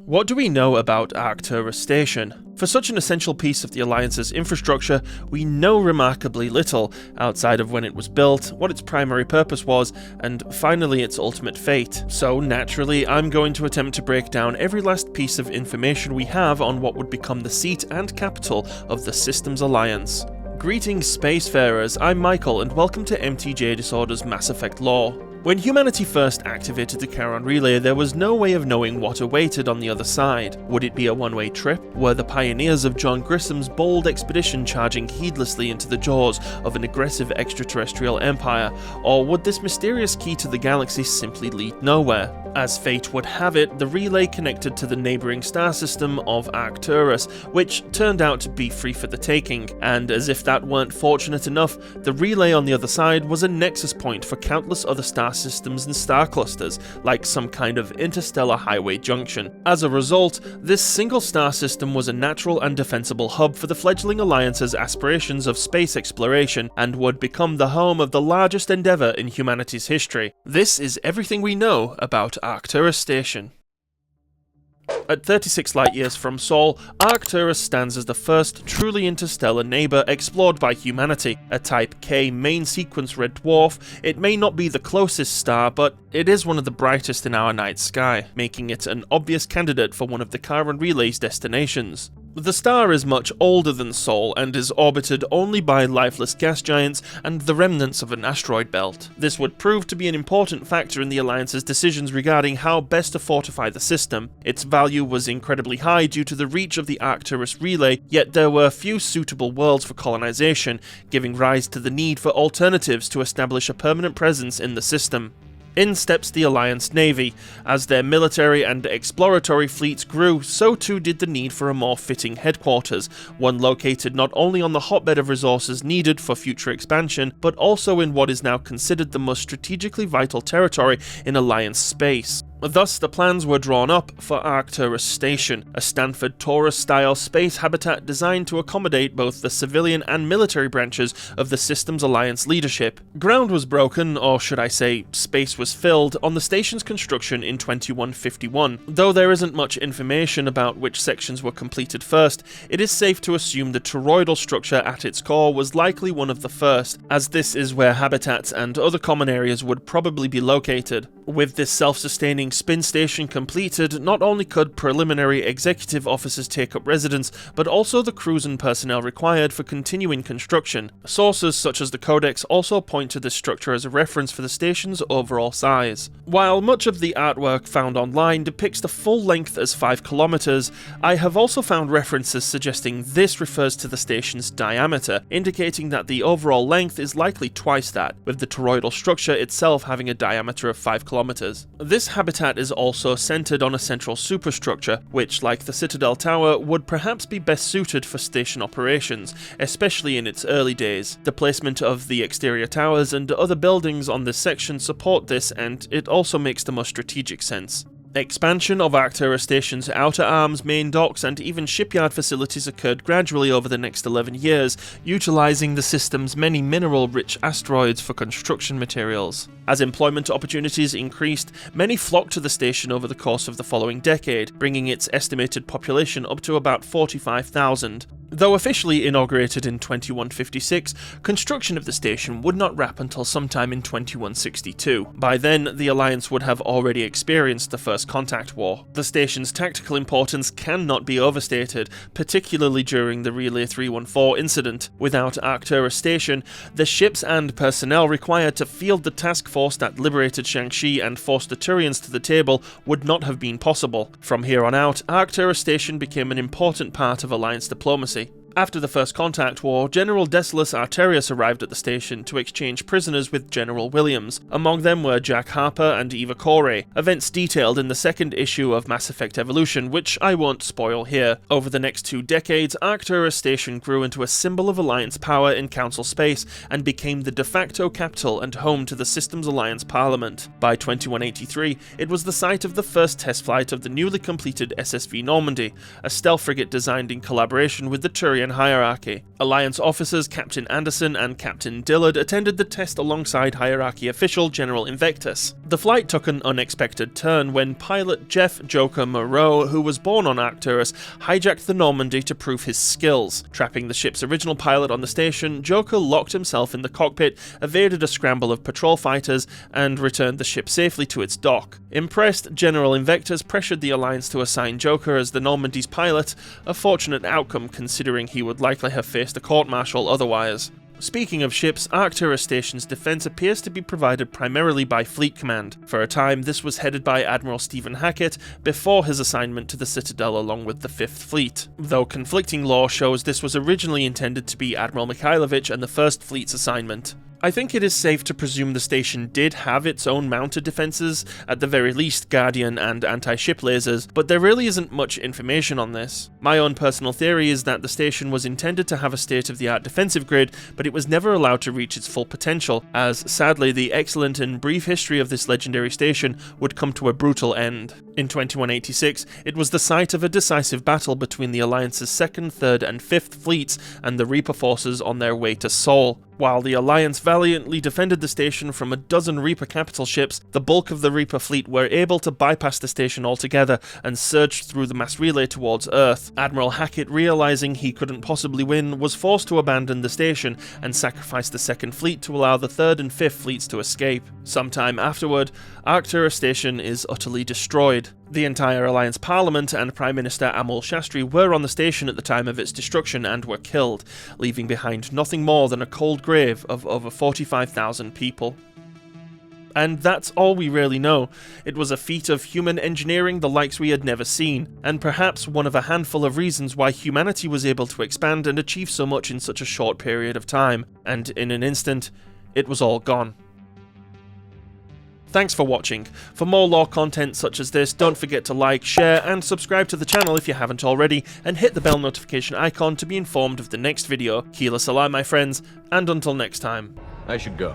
What do we know about Arcturus Station? For such an essential piece of the Alliance's infrastructure, we know remarkably little, outside of when it was built, what its primary purpose was, and finally its ultimate fate. So naturally, I'm going to attempt to break down every last piece of information we have on what would become the seat and capital of the Systems Alliance. Greetings spacefarers, I'm Michael and welcome to MTJ Disorder's Mass Effect lore. When humanity first activated the Charon Relay, there was no way of knowing what awaited on the other side. Would it be a one-way trip? Were the pioneers of John Grissom's bold expedition charging heedlessly into the jaws of an aggressive extraterrestrial empire? Or would this mysterious key to the galaxy simply lead nowhere? As fate would have it, the relay connected to the neighbouring star system of Arcturus, which turned out to be free for the taking, and as if that weren't fortunate enough, the relay on the other side was a nexus point for countless other star systems and star clusters, like some kind of interstellar highway junction. As a result, this single star system was a natural and defensible hub for the fledgling Alliance's aspirations of space exploration, and would become the home of the largest endeavour in humanity's history. This is everything we know about Arcturus Station. At 36 light-years from Sol, Arcturus stands as the first truly interstellar neighbour explored by humanity. A Type K main sequence red dwarf, it may not be the closest star, but it is one of the brightest in our night sky, making it an obvious candidate for one of the Charon Relay's destinations. The star is much older than Sol and is orbited only by lifeless gas giants and the remnants of an asteroid belt. This would prove to be an important factor in the Alliance's decisions regarding how best to fortify the system. Its value was incredibly high due to the reach of the Arcturus Relay, yet there were few suitable worlds for colonization, giving rise to the need for alternatives to establish a permanent presence in the system. In steps the Alliance Navy. As their military and exploratory fleets grew, so too did the need for a more fitting headquarters, one located not only on the hotbed of resources needed for future expansion, but also in what is now considered the most strategically vital territory in Alliance space. Thus, the plans were drawn up for Arcturus Station, a Stanford Taurus-style space habitat designed to accommodate both the civilian and military branches of the Systems Alliance leadership. Ground was broken, or should I say, space was filled, on the station's construction in 2151. Though there isn't much information about which sections were completed first, it is safe to assume the toroidal structure at its core was likely one of the first, as this is where habitats and other common areas would probably be located. With this self-sustaining spin station completed, not only could preliminary executive officers take up residence, but also the crews and personnel required for continuing construction. Sources such as the Codex also point to this structure as a reference for the station's overall size. While much of the artwork found online depicts the full length as 5 kilometers, I have also found references suggesting this refers to the station's diameter, indicating that the overall length is likely twice that, with the toroidal structure itself having a diameter of 5 kilometers. This habitat is also centered on a central superstructure, which, like the Citadel Tower, would perhaps be best suited for station operations, especially in its early days. The placement of the exterior towers and other buildings on this section support this, and it also makes the most strategic sense. Expansion of Arcturus Station's outer arms, main docks, and even shipyard facilities occurred gradually over the next 11 years, utilizing the system's many mineral-rich asteroids for construction materials. As employment opportunities increased, many flocked to the station over the course of the following decade, bringing its estimated population up to about 45,000. Though officially inaugurated in 2156, construction of the station would not wrap until sometime in 2162. By then, the Alliance would have already experienced the First Contact War. The station's tactical importance cannot be overstated, particularly during the Relay 314 incident. Without Arcturus Station, the ships and personnel required to field the task force that liberated Shang-Chi and forced the Turians to the table would not have been possible. From here on out, Arcturus Station became an important part of Alliance diplomacy. After the First Contact War, General Decius Arterius arrived at the station to exchange prisoners with General Williams. Among them were Jack Harper and Eva Corey, events detailed in the second issue of Mass Effect Evolution, which I won't spoil here. Over the next 2 decades, Arcturus Station grew into a symbol of Alliance power in Council space, and became the de facto capital and home to the Systems Alliance Parliament. By 2183, it was the site of the first test flight of the newly completed SSV Normandy, a stealth frigate designed in collaboration with the Turian Centurion hierarchy. Alliance officers Captain Anderson and Captain Dillard attended the test alongside hierarchy official General Invictus. The flight took an unexpected turn when pilot Jeff Joker Moreau, who was born on Arcturus, hijacked the Normandy to prove his skills. Trapping the ship's original pilot on the station, Joker locked himself in the cockpit, evaded a scramble of patrol fighters, and returned the ship safely to its dock. Impressed, General Invictus pressured the Alliance to assign Joker as the Normandy's pilot, a fortunate outcome considering he would likely have faced a court-martial otherwise. Speaking of ships, Arcturus Station's defense appears to be provided primarily by Fleet Command. For a time, this was headed by Admiral Stephen Hackett before his assignment to the Citadel along with the 5th Fleet, though conflicting lore shows this was originally intended to be Admiral Mikhailovich and the 1st Fleet's assignment. I think it is safe to presume the station did have its own mounted defences, at the very least Guardian and anti-ship lasers, but there really isn't much information on this. My own personal theory is that the station was intended to have a state-of-the-art defensive grid, but it was never allowed to reach its full potential, as sadly the excellent and brief history of this legendary station would come to a brutal end. In 2186, it was the site of a decisive battle between the Alliance's 2nd, 3rd and 5th Fleets and the Reaper forces on their way to Sol. While the Alliance valiantly defended the station from a dozen Reaper capital ships, the bulk of the Reaper fleet were able to bypass the station altogether and surged through the mass relay towards Earth. Admiral Hackett, realizing he couldn't possibly win, was forced to abandon the station and sacrifice the 2nd Fleet to allow the 3rd and 5th Fleets to escape. Sometime afterward, Arcturus Station is utterly destroyed. The entire Alliance Parliament and Prime Minister Amul Shastri were on the station at the time of its destruction and were killed, leaving behind nothing more than a cold grave of over 45,000 people. And that's all we really know. It was a feat of human engineering the likes we had never seen, and perhaps one of a handful of reasons why humanity was able to expand and achieve so much in such a short period of time, and in an instant, it was all gone. Thanks for watching. For more lore content such as this, don't forget to like, share, and subscribe to the channel if you haven't already, and hit the bell notification icon to be informed of the next video. Keela Salam, my friends, and until next time. I should go.